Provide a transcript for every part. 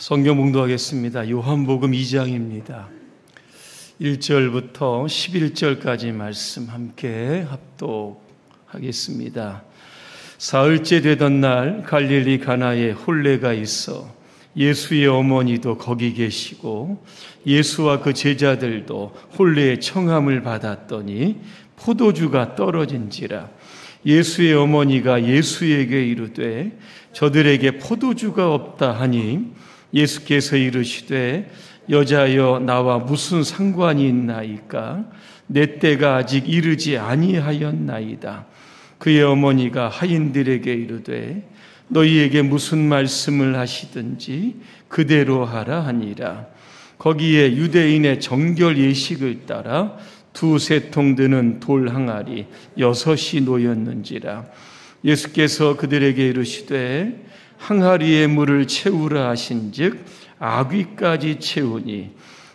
성경 봉독하겠습니다. 요한복음 2장입니다. 1절부터 11절까지 말씀 함께 합독하겠습니다. 사흘째 되던 날 갈릴리 가나에 혼례가 있어 예수의 어머니도 거기 계시고 예수와 그 제자들도 혼례의 청함을 받았더니 포도주가 떨어진지라. 예수의 어머니가 예수에게 이르되 저들에게 포도주가 없다 하니 예수께서 이르시되 여자여 나와 무슨 상관이 있나이까? 내 때가 아직 이르지 아니하였나이다. 그의 어머니가 하인들에게 이르되 너희에게 무슨 말씀을 하시든지 그대로 하라 하니라. 거기에 유대인의 정결 예식을 따라 두세 통 드는 돌 항아리 6이 놓였는지라. 예수께서 그들에게 이르시되 항아리에 물을 채우라 하신즉 아귀까지 채우니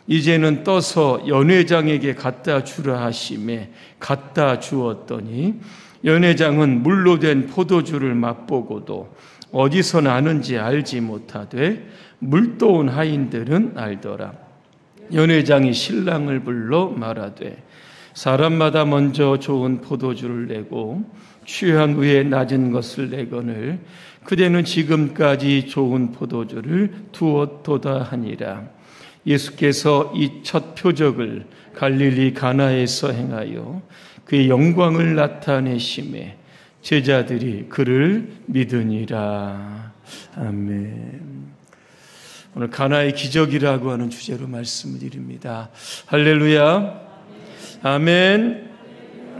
이제는 떠서 연회장에게 갖다 주라 하시매 갖다 주었더니 연회장은 물로 된 포도주를 맛보고도 어디서 나는지 알지 못하되 물도온 하인들은 알더라. 연회장이 신랑을 불러 말하되 사람마다 먼저 좋은 포도주를 내고 취한 후에 낮은 것을 내거늘 그대는 지금까지 좋은 포도주를 두었도다 하니라. 예수께서 이 첫 표적을 갈릴리 가나에서 행하여 그의 영광을 나타내심에 제자들이 그를 믿으니라. 아멘. 오늘 가나의 기적이라고 하는 주제로 말씀을 드립니다. 할렐루야. 아멘.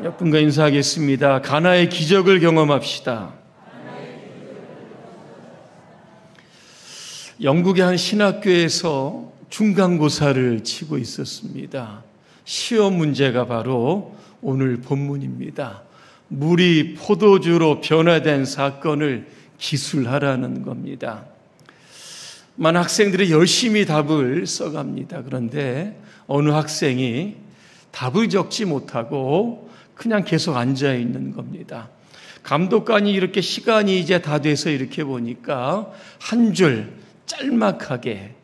옆 분과 인사하겠습니다. 가나의 기적을 경험합시다. 영국의 한 신학교에서 중간고사를 치고 있었습니다. 시험 문제가 바로 오늘 본문입니다. 물이 포도주로 변화된 사건을 기술하라는 겁니다. 많은 학생들이 열심히 답을 써갑니다. 그런데 어느 학생이 답을 적지 못하고 그냥 계속 앉아 있는 겁니다. 감독관이 이렇게 시간이 이제 다 돼서 이렇게 보니까 한 줄 짤막하게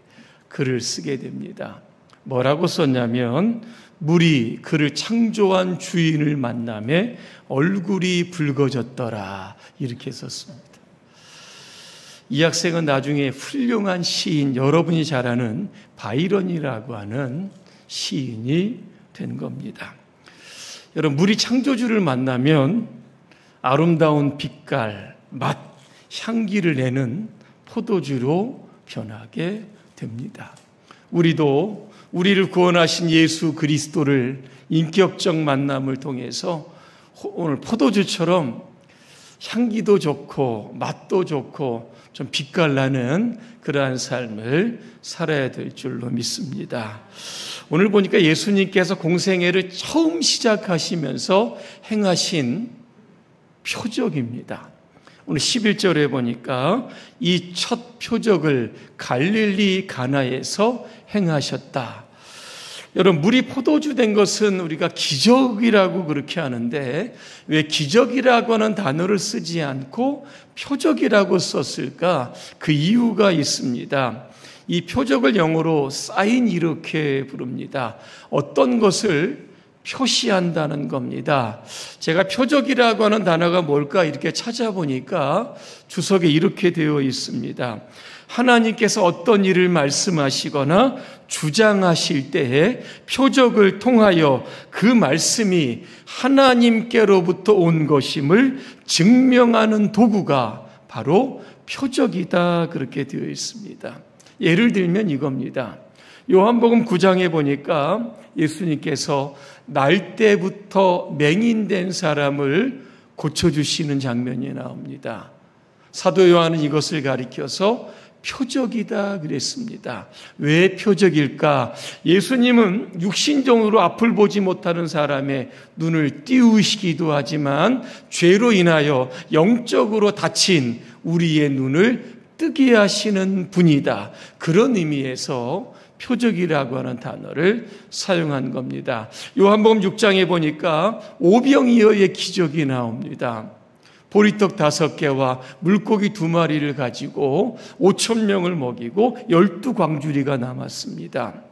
글을 쓰게 됩니다. 뭐라고 썼냐면 물이 그를 창조한 주인을 만남에 얼굴이 붉어졌더라 이렇게 썼습니다. 이 학생은 나중에 훌륭한 시인, 여러분이 잘 아는 바이런이라고 하는 시인이 된 겁니다. 여러분, 물이 창조주를 만나면 아름다운 빛깔, 맛, 향기를 내는 포도주로 변하게 됩니다. 우리도 우리를 구원하신 예수 그리스도를 인격적 만남을 통해서 오늘 포도주처럼 향기도 좋고 맛도 좋고 좀 빛깔나는 그러한 삶을 살아야 될 줄로 믿습니다. 오늘 보니까 예수님께서 공생애를 처음 시작하시면서 행하신 표적입니다. 오늘 11절에 보니까 이 첫 표적을 갈릴리 가나에서 행하셨다. 여러분, 물이 포도주 된 것은 우리가 기적이라고 그렇게 하는데 왜 기적이라고 하는 단어를 쓰지 않고 표적이라고 썼을까? 그 이유가 있습니다. 이 표적을 영어로 사인 이렇게 부릅니다. 어떤 것을 표시한다는 겁니다. 제가 표적이라고 하는 단어가 뭘까 이렇게 찾아보니까 주석에 이렇게 되어 있습니다. 하나님께서 어떤 일을 말씀하시거나 주장하실 때에 표적을 통하여 그 말씀이 하나님께로부터 온 것임을 증명하는 도구가 바로 표적이다 그렇게 되어 있습니다. 예를 들면 이겁니다. 요한복음 9장에 보니까 예수님께서 날 때부터 맹인된 사람을 고쳐주시는 장면이 나옵니다. 사도 요한은 이것을 가리켜서 표적이다 그랬습니다. 왜 표적일까? 예수님은 육신적으로 앞을 보지 못하는 사람의 눈을 띄우시기도 하지만 죄로 인하여 영적으로 다친 우리의 눈을 뜨게 하시는 분이다. 그런 의미에서 표적이라고 하는 단어를 사용한 겁니다. 요한복음 6장에 보니까 오병이어의 기적이 나옵니다. 보리떡 5개와 물고기 2마리를 가지고 5,000명을 먹이고 12광주리가 남았습니다.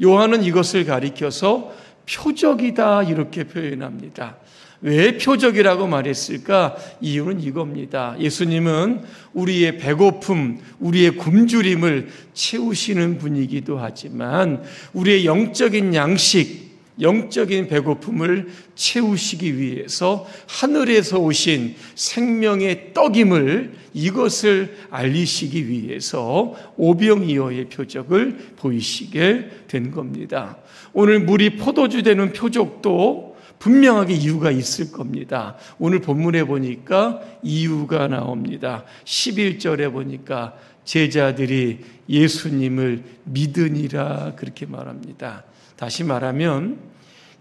요한은 이것을 가리켜서 표적이다 이렇게 표현합니다. 왜 표적이라고 말했을까? 이유는 이겁니다. 예수님은 우리의 배고픔, 우리의 굶주림을 채우시는 분이기도 하지만 우리의 영적인 양식, 영적인 배고픔을 채우시기 위해서 하늘에서 오신 생명의 떡임을 이것을 알리시기 위해서 오병이어의 표적을 보이시게 된 겁니다. 오늘 물이 포도주 되는 표적도 분명하게 이유가 있을 겁니다. 오늘 본문에 보니까 이유가 나옵니다. 11절에 보니까 제자들이 예수님을 믿으니라 그렇게 말합니다. 다시 말하면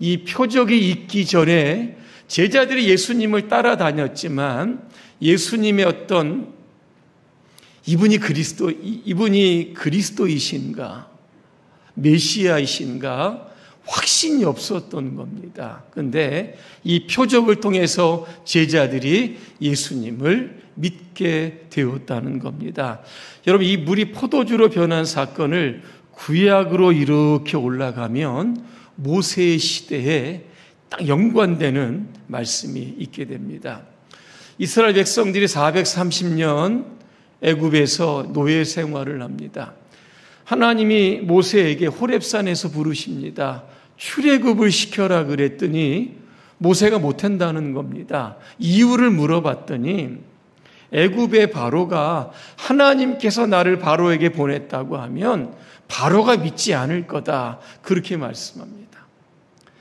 이 표적이 있기 전에 제자들이 예수님을 따라다녔지만 예수님의 어떤 이분이 그리스도이신가 메시아이신가 확신이 없었던 겁니다. 그런데 이 표적을 통해서 제자들이 예수님을 믿게 되었다는 겁니다. 여러분, 이 물이 포도주로 변한 사건을 구약으로 이렇게 올라가면 모세의 시대에 딱 연관되는 말씀이 있게 됩니다. 이스라엘 백성들이 430년 애굽에서 노예 생활을 합니다. 하나님이 모세에게 호렙산에서 부르십니다. 출애굽을 시켜라 그랬더니 모세가 못한다는 겁니다. 이유를 물어봤더니 애굽의 바로가 하나님께서 나를 바로에게 보냈다고 하면 바로가 믿지 않을 거다 그렇게 말씀합니다.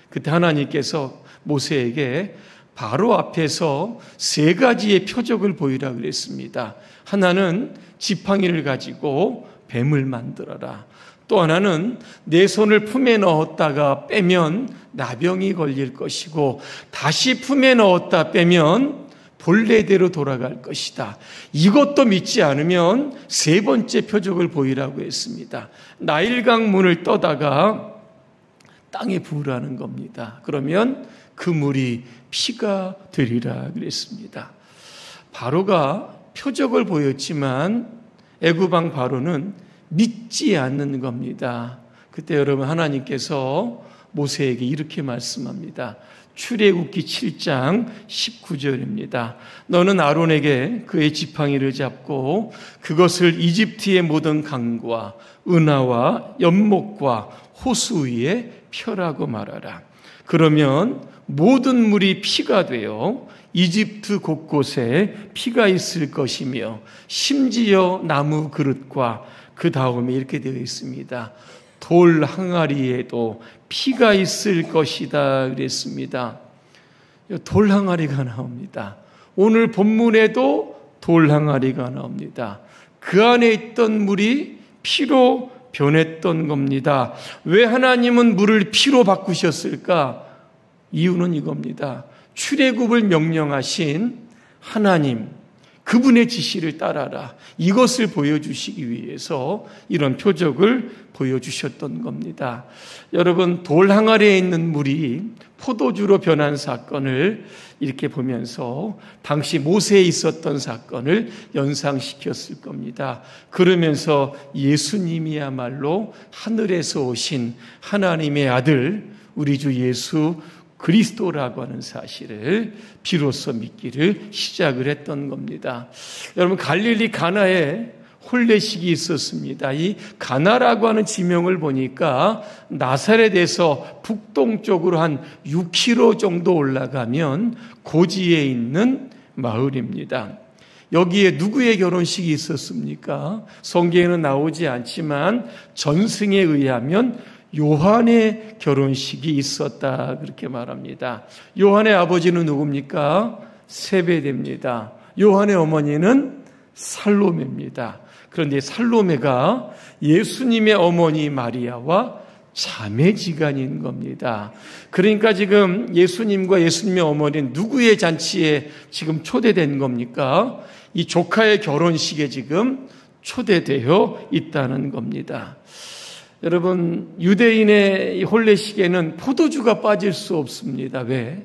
그때 하나님께서 모세에게 바로 앞에서 3가지의 표적을 보이라 그랬습니다. 하나는 지팡이를 가지고 뱀을 만들어라. 또 하나는 내 손을 품에 넣었다가 빼면 나병이 걸릴 것이고 다시 품에 넣었다 빼면 본래대로 돌아갈 것이다. 이것도 믿지 않으면 3번째 표적을 보이라고 했습니다. 나일강 문을 떠다가 땅에 부으라는 겁니다. 그러면 그 물이 피가 되리라 그랬습니다. 바로가 표적을 보였지만 애굽왕 바로는 믿지 않는 겁니다. 그때 여러분 하나님께서 모세에게 이렇게 말씀합니다. 출애굽기 7장 19절입니다. 너는 아론에게 그의 지팡이를 잡고 그것을 이집트의 모든 강과 은하와 연못과 호수 위에 펴라고 말하라. 그러면 모든 물이 피가 되어 이집트 곳곳에 피가 있을 것이며 심지어 나무 그릇과 그 다음에 이렇게 되어 있습니다. 돌 항아리에도 피가 있을 것이다 그랬습니다. 돌 항아리가 나옵니다. 오늘 본문에도 돌 항아리가 나옵니다. 그 안에 있던 물이 피로 변했던 겁니다. 왜 하나님은 물을 피로 바꾸셨을까? 이유는 이겁니다. 출애굽을 명령하신 하나님, 그분의 지시를 따라라. 이것을 보여주시기 위해서 이런 표적을 보여주셨던 겁니다. 여러분, 돌 항아리에 있는 물이 포도주로 변한 사건을 이렇게 보면서 당시 모세에 있었던 사건을 연상시켰을 겁니다. 그러면서 예수님이야말로 하늘에서 오신 하나님의 아들, 우리 주 예수 그리스도라고 하는 사실을 비로소 믿기를 시작을 했던 겁니다. 여러분, 갈릴리 가나에 혼례식이 있었습니다. 이 가나라고 하는 지명을 보니까 나사렛에서 북동쪽으로 한 6km 정도 올라가면 고지에 있는 마을입니다. 여기에 누구의 결혼식이 있었습니까? 성경에는 나오지 않지만 전승에 의하면 요한의 결혼식이 있었다 그렇게 말합니다. 요한의 아버지는 누굽니까? 세베대입니다. 요한의 어머니는 살로메입니다. 그런데 살로메가 예수님의 어머니 마리아와 자매지간인 겁니다. 그러니까 지금 예수님과 예수님의 어머니는 누구의 잔치에 지금 초대된 겁니까? 이 조카의 결혼식에 지금 초대되어 있다는 겁니다. 여러분, 유대인의 혼례식에는 포도주가 빠질 수 없습니다. 왜?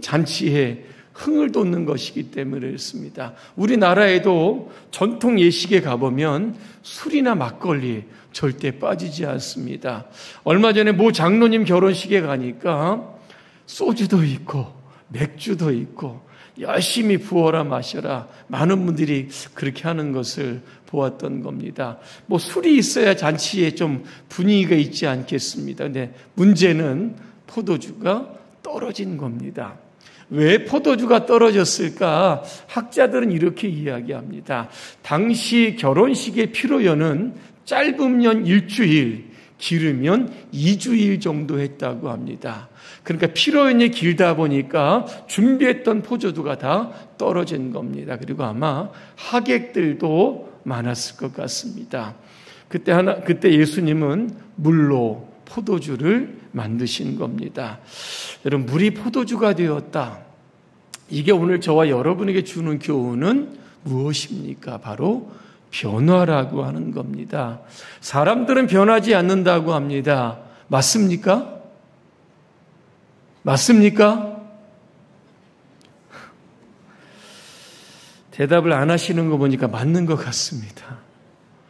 잔치에 흥을 돋는 것이기 때문에 그렇습니다. 우리나라에도 전통 예식에 가보면 술이나 막걸리 절대 빠지지 않습니다. 얼마 전에 모 장로님 결혼식에 가니까 소주도 있고 맥주도 있고 열심히 부어라 마셔라, 많은 분들이 그렇게 하는 것을 보았던 겁니다. 뭐 술이 있어야 잔치에 좀 분위기가 있지 않겠습니다. 근데 문제는 포도주가 떨어진 겁니다. 왜 포도주가 떨어졌을까? 학자들은 이렇게 이야기합니다. 당시 결혼식의 피로연은 짧으면 일주일, 길으면 2주일 정도 했다고 합니다. 그러니까 피로연이 길다 보니까 준비했던 포도주가 다 떨어진 겁니다. 그리고 아마 하객들도 많았을 것 같습니다. 그때 예수님은 물로 포도주를 만드신 겁니다. 여러분, 물이 포도주가 되었다. 이게 오늘 저와 여러분에게 주는 교훈은 무엇입니까? 바로 변화라고 하는 겁니다. 사람들은 변하지 않는다고 합니다. 맞습니까? 맞습니까? 대답을 안 하시는 거 보니까 맞는 것 같습니다.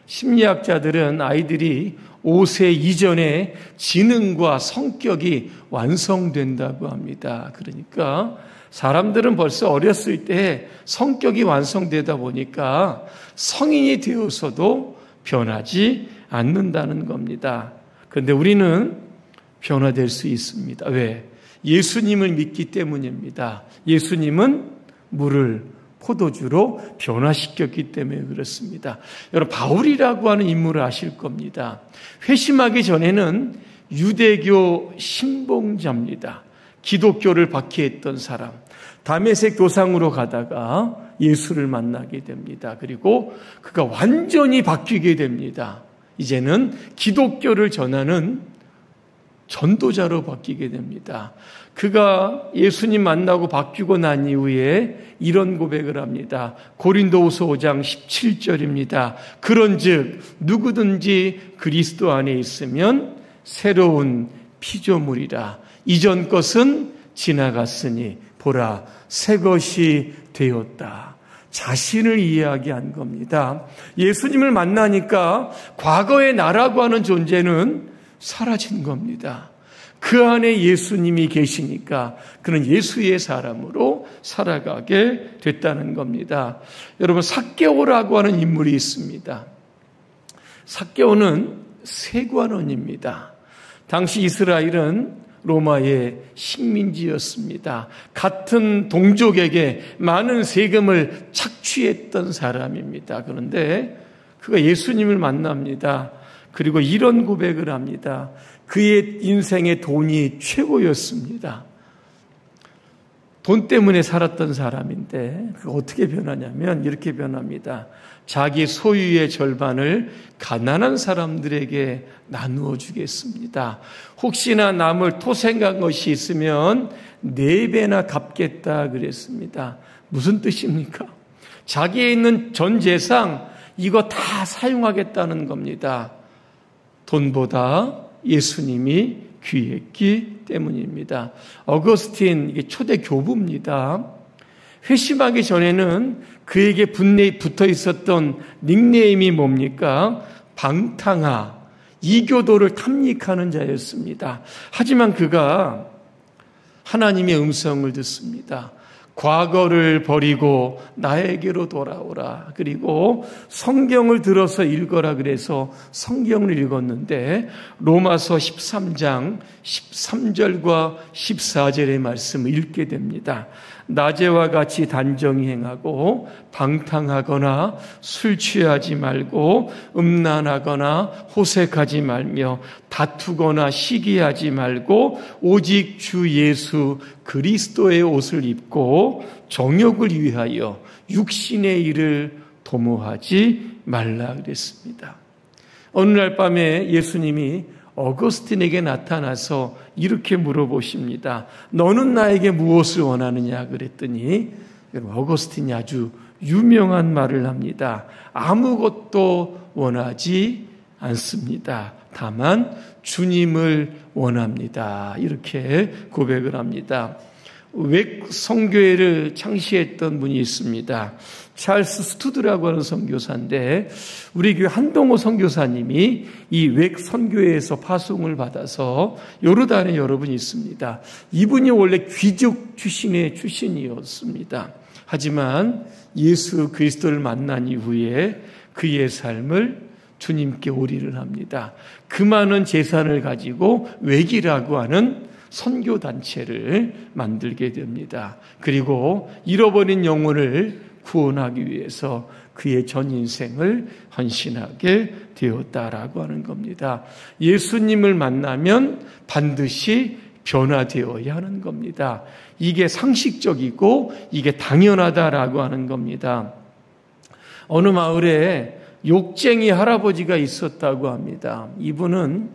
심리학자들은 아이들이 5세 이전에 지능과 성격이 완성된다고 합니다. 그러니까 사람들은 벌써 어렸을 때 성격이 완성되다 보니까 성인이 되어서도 변하지 않는다는 겁니다. 그런데 우리는 변화될 수 있습니다. 왜? 예수님을 믿기 때문입니다. 예수님은 물을 포도주로 변화시켰기 때문에 그렇습니다. 여러분, 바울이라고 하는 인물을 아실 겁니다. 회심하기 전에는 유대교 신봉자입니다. 기독교를 박해했던 사람. 다메섹 도상으로 가다가 예수를 만나게 됩니다. 그리고 그가 완전히 바뀌게 됩니다. 이제는 기독교를 전하는 전도자로 바뀌게 됩니다. 그가 예수님 만나고 바뀌고 난 이후에 이런 고백을 합니다. 고린도후서 5장 17절입니다. 그런즉 누구든지 그리스도 안에 있으면 새로운 피조물이라. 이전 것은 지나갔으니 보라 새 것이 되었다. 자신을 이야기한 겁니다. 예수님을 만나니까 과거의 나라고 하는 존재는 사라진 겁니다. 그 안에 예수님이 계시니까 그는 예수의 사람으로 살아가게 됐다는 겁니다. 여러분, 삭개오라고 하는 인물이 있습니다. 삭개오는 세관원입니다. 당시 이스라엘은 로마의 식민지였습니다. 같은 동족에게 많은 세금을 착취했던 사람입니다. 그런데 그가 예수님을 만납니다. 그리고 이런 고백을 합니다. 그의 인생의 돈이 최고였습니다. 돈 때문에 살았던 사람인데 그가 어떻게 변하냐면 이렇게 변합니다. 자기 소유의 절반을 가난한 사람들에게 나누어 주겠습니다. 혹시나 남을 토생한 것이 있으면 4배나 갚겠다 그랬습니다. 무슨 뜻입니까? 자기에 있는 전 재산 이거 다 사용하겠다는 겁니다. 돈보다 예수님이 귀했기 때문입니다. 어거스틴, 이게 초대 교부입니다. 회심하기 전에는 그에게 붙어 있었던 닉네임이 뭡니까? 방탕하, 이교도를 탐닉하는 자였습니다. 하지만 그가 하나님의 음성을 듣습니다. 과거를 버리고 나에게로 돌아오라. 그리고 성경을 들어서 읽어라 그래서 성경을 읽었는데 로마서 13장 13절과 14절의 말씀을 읽게 됩니다. 낮에와 같이 단정히 행하고 방탕하거나 술 취하지 말고 음란하거나 호색하지 말며 다투거나 시기하지 말고 오직 주 예수 그리스도의 옷을 입고 정욕을 위하여 육신의 일을 도모하지 말라 그랬습니다. 어느 날 밤에 예수님이 어거스틴에게 나타나서 이렇게 물어보십니다. 너는 나에게 무엇을 원하느냐 그랬더니 어거스틴이 아주 유명한 말을 합니다. 아무것도 원하지 않습니다. 다만 주님을 원합니다. 이렇게 고백을 합니다. 웩 선교회를 창시했던 분이 있습니다. 찰스 스투드라고 하는 선교사인데 우리 교회 한동호 선교사님이 이 웩 선교회에서 파송을 받아서 요르단에 여러분이 있습니다. 이분이 원래 귀족 출신의 출신이었습니다. 하지만 예수 그리스도를 만난 이후에 그의 삶을 주님께 오리를 합니다. 그 많은 재산을 가지고 웩이라고 하는 선교단체를 만들게 됩니다. 그리고 잃어버린 영혼을 구원하기 위해서 그의 전 인생을 헌신하게 되었다라고 하는 겁니다. 예수님을 만나면 반드시 변화되어야 하는 겁니다. 이게 상식적이고 이게 당연하다라고 하는 겁니다. 어느 마을에 욕쟁이 할아버지가 있었다고 합니다. 이분은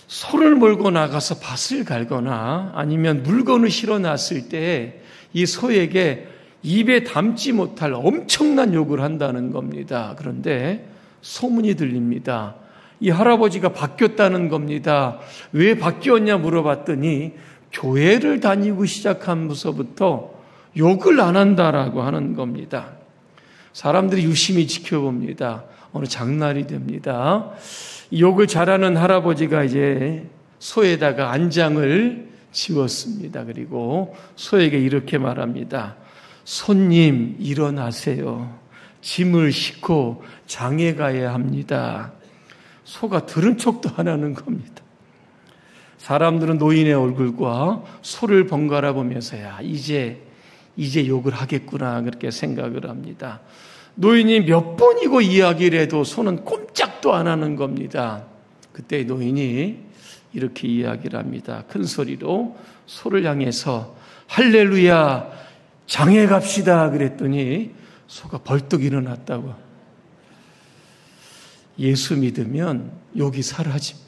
소를 몰고 나가서 밭을 갈거나 아니면 물건을 실어놨을 때 이 소에게 입에 담지 못할 엄청난 욕을 한다는 겁니다. 그런데 소문이 들립니다. 이 할아버지가 바뀌었다는 겁니다. 왜 바뀌었냐 물어봤더니 교회를 다니고 시작하면서부터 욕을 안 한다라고 하는 겁니다. 사람들이 유심히 지켜봅니다. 어느 장날이 됩니다. 욕을 잘하는 할아버지가 이제 소에다가 안장을 지웠습니다. 그리고 소에게 이렇게 말합니다. 손님 일어나세요. 짐을 싣고 장에 가야 합니다. 소가 들은 척도 안 하는 겁니다. 사람들은 노인의 얼굴과 소를 번갈아 보면서 야 이제 욕을 하겠구나 그렇게 생각을 합니다. 노인이 몇 번이고 이야기를 해도 소는 꼼짝도 안 하는 겁니다. 그때 노인이 이렇게 이야기를 합니다. 큰 소리로 소를 향해서 할렐루야 장에 갑시다 그랬더니 소가 벌떡 일어났다고. 예수 믿으면 욕이 사라집니다.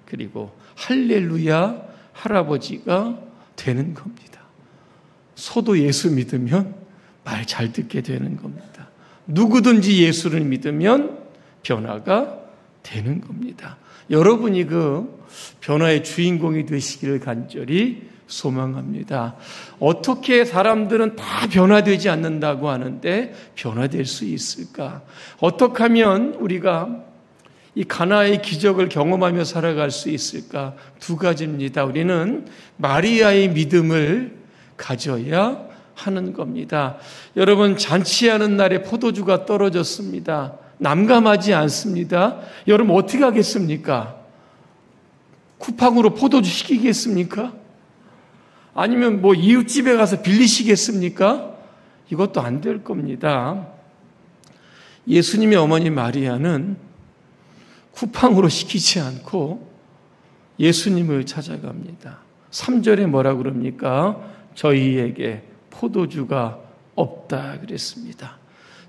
그리고 할렐루야 할아버지가 되는 겁니다. 소도 예수 믿으면 말 잘 듣게 되는 겁니다. 누구든지 예수를 믿으면 변화가 되는 겁니다. 여러분이 그 변화의 주인공이 되시기를 간절히 소망합니다. 어떻게 사람들은 다 변화되지 않는다고 하는데 변화될 수 있을까? 어떻게 하면 우리가 이 가나의 기적을 경험하며 살아갈 수 있을까? 두 가지입니다. 우리는 마리아의 믿음을 가져야 하는 겁니다. 여러분 잔치하는 날에 포도주가 떨어졌습니다. 난감하지 않습니다. 여러분 어떻게 하겠습니까? 쿠팡으로 포도주 시키겠습니까? 아니면 뭐 이웃집에 가서 빌리시겠습니까? 이것도 안 될 겁니다. 예수님의 어머니 마리아는 쿠팡으로 시키지 않고 예수님을 찾아갑니다. 3절에 뭐라 그럽니까? 저희에게 포도주가 없다 그랬습니다.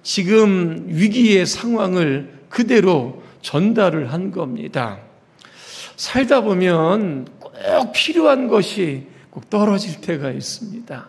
지금 위기의 상황을 그대로 전달을 한 겁니다. 살다 보면 꼭 필요한 것이 꼭 떨어질 때가 있습니다.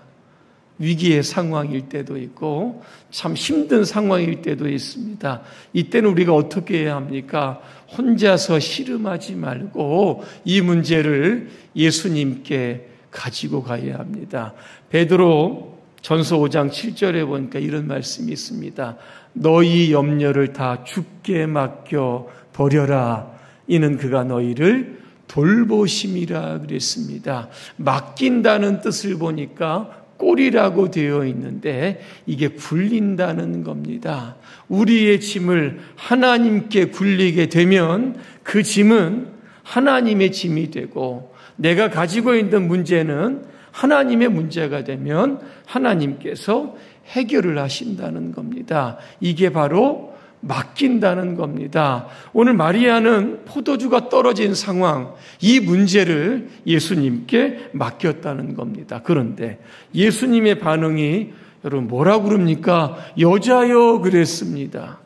위기의 상황일 때도 있고 참 힘든 상황일 때도 있습니다. 이때는 우리가 어떻게 해야 합니까? 혼자서 씨름하지 말고 이 문제를 예수님께 가지고 가야 합니다. 베드로 전서 5장 7절에 보니까 이런 말씀이 있습니다. 너희 염려를 다 주께 맡겨 버려라. 이는 그가 너희를 돌보심이라 그랬습니다. 맡긴다는 뜻을 보니까 꼴이라고 되어 있는데 이게 굴린다는 겁니다. 우리의 짐을 하나님께 굴리게 되면 그 짐은 하나님의 짐이 되고 내가 가지고 있는 문제는 하나님의 문제가 되면 하나님께서 해결을 하신다는 겁니다. 이게 바로 맡긴다는 겁니다. 오늘 마리아는 포도주가 떨어진 상황, 이 문제를 예수님께 맡겼다는 겁니다. 그런데 예수님의 반응이 여러분 뭐라고 그럽니까? 여자여 그랬습니다.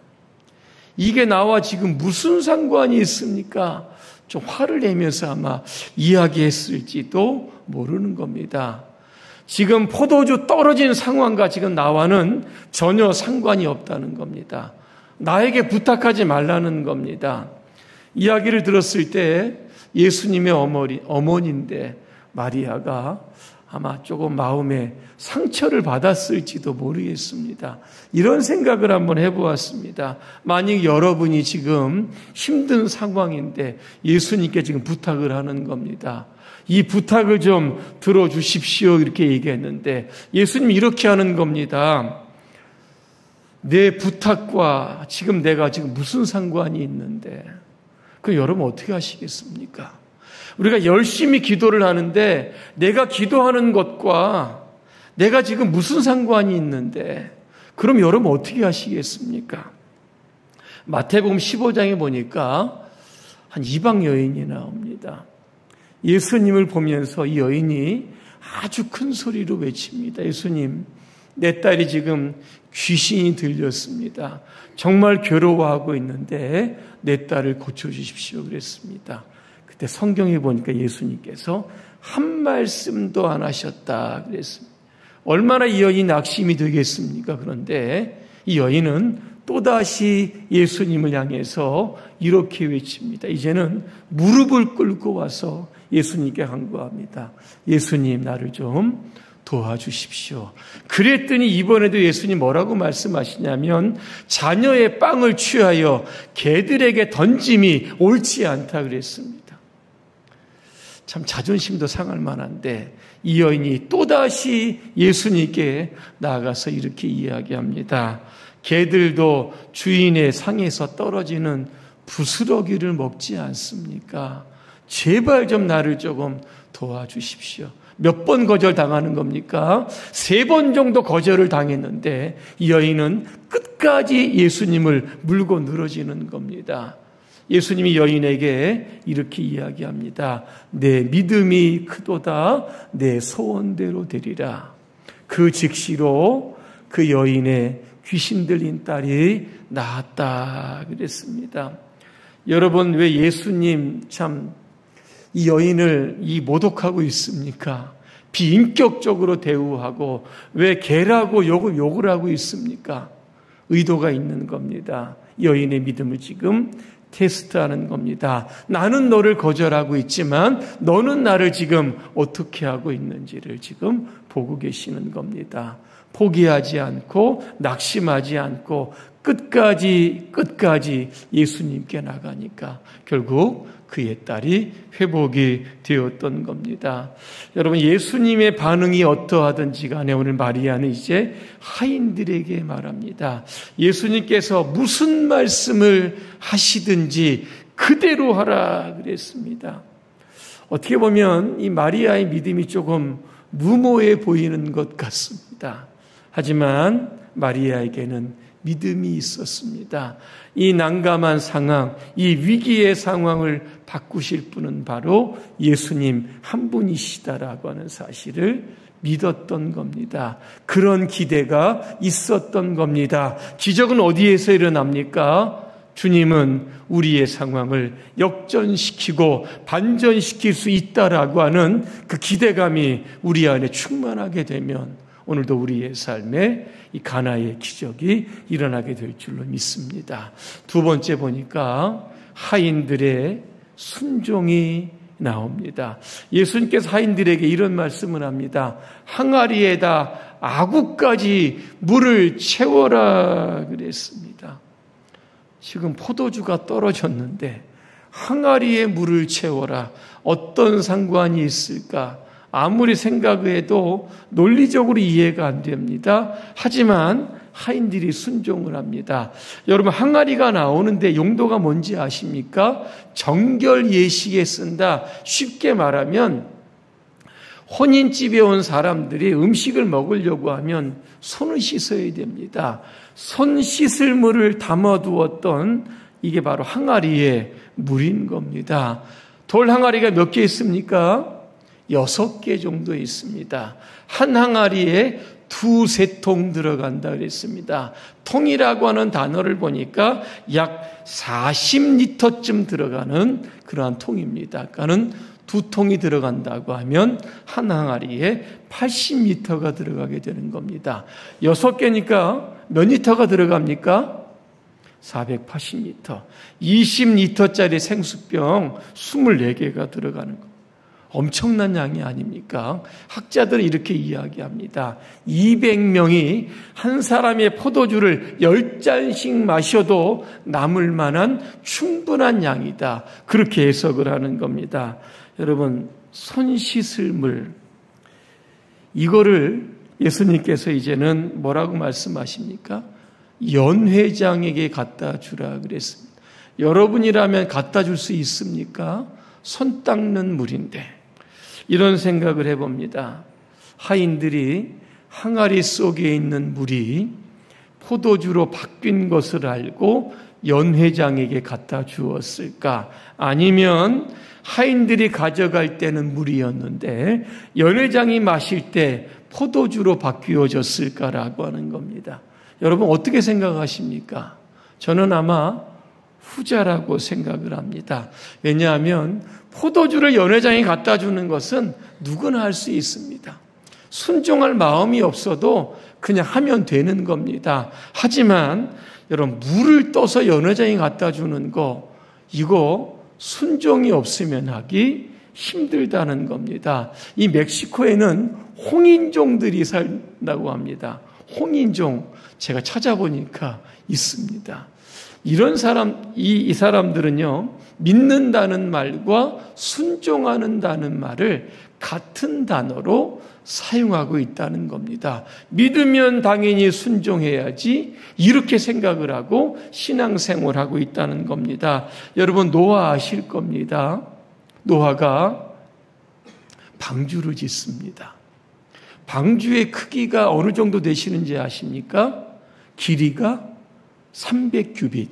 이게 나와 지금 무슨 상관이 있습니까? 좀 화를 내면서 아마 이야기했을지도 모르는 겁니다. 지금 포도주 떨어진 상황과 지금 나와는 전혀 상관이 없다는 겁니다. 나에게 부탁하지 말라는 겁니다. 이야기를 들었을 때 예수님의 어머니인데 마리아가 아마 조금 마음에 상처를 받았을지도 모르겠습니다. 이런 생각을 한번 해보았습니다. 만약 여러분이 지금 힘든 상황인데 예수님께 지금 부탁을 하는 겁니다. 이 부탁을 좀 들어주십시오 이렇게 얘기했는데 예수님이 이렇게 하는 겁니다. 내 부탁과 지금 내가 지금 무슨 상관이 있는데 그 여러분 어떻게 하시겠습니까? 우리가 열심히 기도를 하는데 내가 기도하는 것과 내가 지금 무슨 상관이 있는데 그럼 여러분 어떻게 하시겠습니까? 마태복음 15장에 보니까 한 이방 여인이 나옵니다. 예수님을 보면서 이 여인이 아주 큰 소리로 외칩니다. 예수님, 내 딸이 지금 귀신이 들렸습니다. 정말 괴로워하고 있는데 내 딸을 고쳐주십시오 그랬습니다. 그때 성경에 보니까 예수님께서 한 말씀도 안 하셨다 그랬습니다. 얼마나 이 여인이 낙심이 되겠습니까? 그런데 이 여인은 또다시 예수님을 향해서 이렇게 외칩니다. 이제는 무릎을 꿇고 와서 예수님께 간구합니다. 예수님, 나를 좀 도와주십시오. 그랬더니 이번에도 예수님 뭐라고 말씀하시냐면 자녀의 빵을 취하여 개들에게 던짐이 옳지 않다 그랬습니다. 참 자존심도 상할 만한데 이 여인이 또다시 예수님께 나아가서 이렇게 이야기합니다. 개들도 주인의 상에서 떨어지는 부스러기를 먹지 않습니까? 제발 좀 나를 조금 도와주십시오. 몇 번 거절당하는 겁니까? 3번 정도 거절을 당했는데 이 여인은 끝까지 예수님을 물고 늘어지는 겁니다. 예수님이 여인에게 이렇게 이야기합니다. 내 믿음이 크도다. 내 소원대로 되리라. 그 즉시로 그 여인의 귀신 들린 딸이 나았다 그랬습니다. 여러분, 왜 예수님 참 이 여인을 모독하고 있습니까? 비인격적으로 대우하고 왜 개라고 욕을 하고 있습니까? 의도가 있는 겁니다. 여인의 믿음을 지금 테스트하는 겁니다. 나는 너를 거절하고 있지만 너는 나를 지금 어떻게 하고 있는지를 지금 보고 계시는 겁니다. 포기하지 않고 낙심하지 않고 끝까지 예수님께 나가니까 결국 그의 딸이 회복이 되었던 겁니다. 여러분, 예수님의 반응이 어떠하든지 간에 오늘 마리아는 이제 하인들에게 말합니다. 예수님께서 무슨 말씀을 하시든지 그대로 하라 그랬습니다. 어떻게 보면 이 마리아의 믿음이 조금 무모해 보이는 것 같습니다. 하지만 마리아에게는 믿음이 있었습니다. 이 난감한 상황, 이 위기의 상황을 바꾸실 분은 바로 예수님 한 분이시다라고 하는 사실을 믿었던 겁니다. 그런 기대가 있었던 겁니다. 기적은 어디에서 일어납니까? 주님은 우리의 상황을 역전시키고 반전시킬 수 있다라고 하는 그 기대감이 우리 안에 충만하게 되면 오늘도 우리의 삶에 이 가나의 기적이 일어나게 될 줄로 믿습니다. 두 번째 보니까 하인들의 순종이 나옵니다. 예수님께서 하인들에게 이런 말씀을 합니다. 항아리에다 아구까지 물을 채워라 그랬습니다. 지금 포도주가 떨어졌는데 항아리에 물을 채워라. 어떤 상관이 있을까? 아무리 생각해도 논리적으로 이해가 안 됩니다. 하지만 하인들이 순종을 합니다. 여러분, 항아리가 나오는데 용도가 뭔지 아십니까? 정결 예식에 쓴다. 쉽게 말하면 혼인집에 온 사람들이 음식을 먹으려고 하면 손을 씻어야 됩니다. 손 씻을 물을 담아두었던 이게 바로 항아리의 물인 겁니다. 돌 항아리가 몇 개 있습니까? 6개 정도 있습니다. 한 항아리에 2-3통 들어간다 그랬습니다. 통이라고 하는 단어를 보니까 약 40리터쯤 들어가는 그러한 통입니다. 그러니까는 2통이 들어간다고 하면 한 항아리에 80리터가 들어가게 되는 겁니다. 6개니까 몇 리터가 들어갑니까? 480리터. 20리터짜리 생수병 24개가 들어가는 겁니다. 엄청난 양이 아닙니까? 학자들은 이렇게 이야기합니다. 200명이 한 사람의 포도주를 10잔씩 마셔도 남을 만한 충분한 양이다. 그렇게 해석을 하는 겁니다. 여러분, 손 씻을 물, 이거를 예수님께서 이제는 뭐라고 말씀하십니까? 연회장에게 갖다 주라 그랬습니다. 여러분이라면 갖다 줄 수 있습니까? 손 닦는 물인데. 이런 생각을 해봅니다. 하인들이 항아리 속에 있는 물이 포도주로 바뀐 것을 알고 연회장에게 갖다 주었을까? 아니면 하인들이 가져갈 때는 물이었는데 연회장이 마실 때 포도주로 바뀌어졌을까라고 하는 겁니다. 여러분 어떻게 생각하십니까? 저는 아마 후자라고 생각을 합니다. 왜냐하면 포도주를 연회장에 갖다 주는 것은 누구나 할 수 있습니다. 순종할 마음이 없어도 그냥 하면 되는 겁니다. 하지만 여러분 물을 떠서 연회장에 갖다 주는 거, 이거 순종이 없으면 하기 힘들다는 겁니다. 이 멕시코에는 홍인종들이 산다고 합니다. 홍인종, 제가 찾아보니까 있습니다. 이런 사람, 이 사람들은요, 믿는다는 말과 순종하는다는 말을 같은 단어로 사용하고 있다는 겁니다. 믿으면 당연히 순종해야지, 이렇게 생각을 하고 신앙생활을 하고 있다는 겁니다. 여러분, 노아 아실 겁니다. 노아가 방주를 짓습니다. 방주의 크기가 어느 정도 되시는지 아십니까? 길이가 300규빗,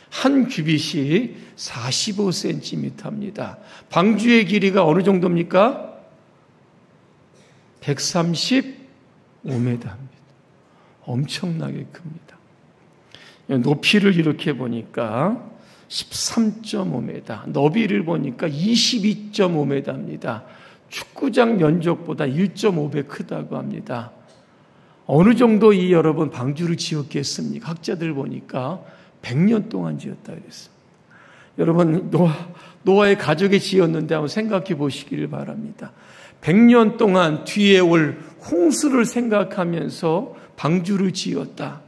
한 규빗이 45cm입니다. 방주의 길이가 어느 정도입니까? 135m입니다. 엄청나게 큽니다. 높이를 이렇게 보니까 13.5m, 너비를 보니까 22.5m입니다. 축구장 면적보다 1.5배 크다고 합니다. 어느 정도 이 여러분 방주를 지었겠습니까? 학자들 보니까 100년 동안 지었다 그랬습니다. 여러분 노아의 가족이 지었는데 한번 생각해 보시기를 바랍니다. 100년 동안 뒤에 올 홍수를 생각하면서 방주를 지었다.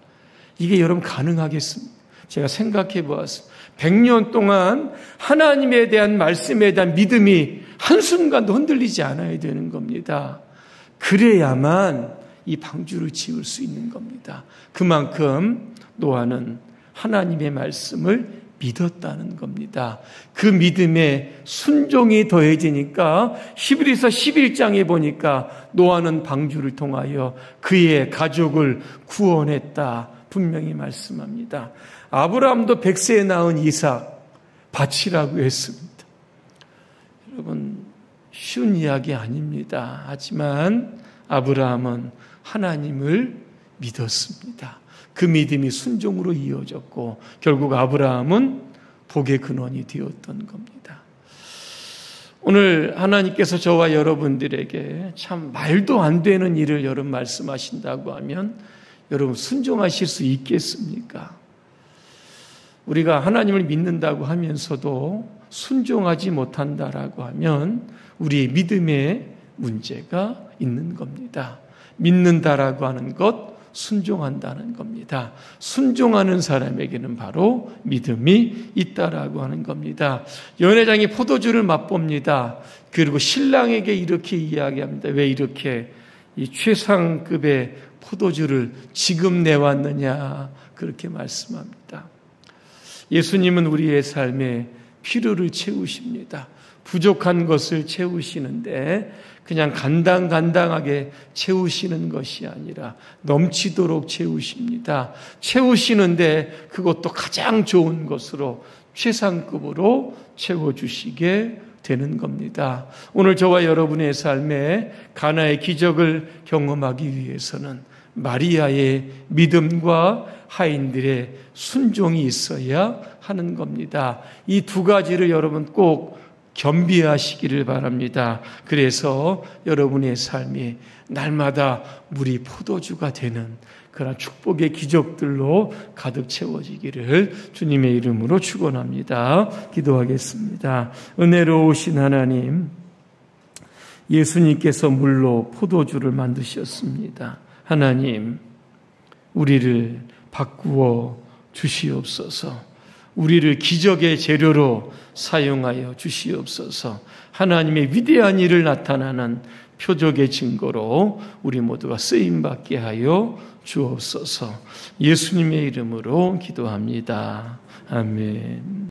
이게 여러분 가능하겠습니까? 제가 생각해 보았습니다. 100년 동안 하나님에 대한 말씀에 대한 믿음이 한순간도 흔들리지 않아야 되는 겁니다. 그래야만 이 방주를 지을 수 있는 겁니다. 그만큼 노아는 하나님의 말씀을 믿었다는 겁니다. 그 믿음에 순종이 더해지니까 히브리서 11장에 보니까 노아는 방주를 통하여 그의 가족을 구원했다. 분명히 말씀합니다. 아브라함도 100세에 낳은 이삭 바치라고 했습니다. 여러분 쉬운 이야기 아닙니다. 하지만 아브라함은 하나님을 믿었습니다. 그 믿음이 순종으로 이어졌고 결국 아브라함은 복의 근원이 되었던 겁니다. 오늘 하나님께서 저와 여러분들에게 참 말도 안 되는 일을 여러분 말씀하신다고 하면 여러분 순종하실 수 있겠습니까? 우리가 하나님을 믿는다고 하면서도 순종하지 못한다라고 하면 우리의 믿음에 문제가 있는 겁니다. 믿는다라고 하는 것, 순종한다는 겁니다. 순종하는 사람에게는 바로 믿음이 있다라고 하는 겁니다. 연회장이 포도주를 맛봅니다. 그리고 신랑에게 이렇게 이야기합니다. 왜 이렇게 이 최상급의 포도주를 지금 내왔느냐 그렇게 말씀합니다. 예수님은 우리의 삶에 필요를 채우십니다. 부족한 것을 채우시는데 그냥 간당간당하게 채우시는 것이 아니라 넘치도록 채우십니다. 채우시는데 그것도 가장 좋은 것으로 최상급으로 채워주시게 되는 겁니다. 오늘 저와 여러분의 삶에 가나의 기적을 경험하기 위해서는 마리아의 믿음과 하인들의 순종이 있어야 하는 겁니다. 이 두 가지를 여러분 꼭 겸비하시기를 바랍니다. 그래서 여러분의 삶이 날마다 물이 포도주가 되는 그런 축복의 기적들로 가득 채워지기를 주님의 이름으로 축원합니다. 기도하겠습니다. 은혜로우신 하나님, 예수님께서 물로 포도주를 만드셨습니다. 하나님, 우리를 바꾸어 주시옵소서. 우리를 기적의 재료로 사용하여 주시옵소서. 하나님의 위대한 일을 나타나는 표적의 증거로 우리 모두가 쓰임받게 하여 주옵소서. 예수님의 이름으로 기도합니다. 아멘.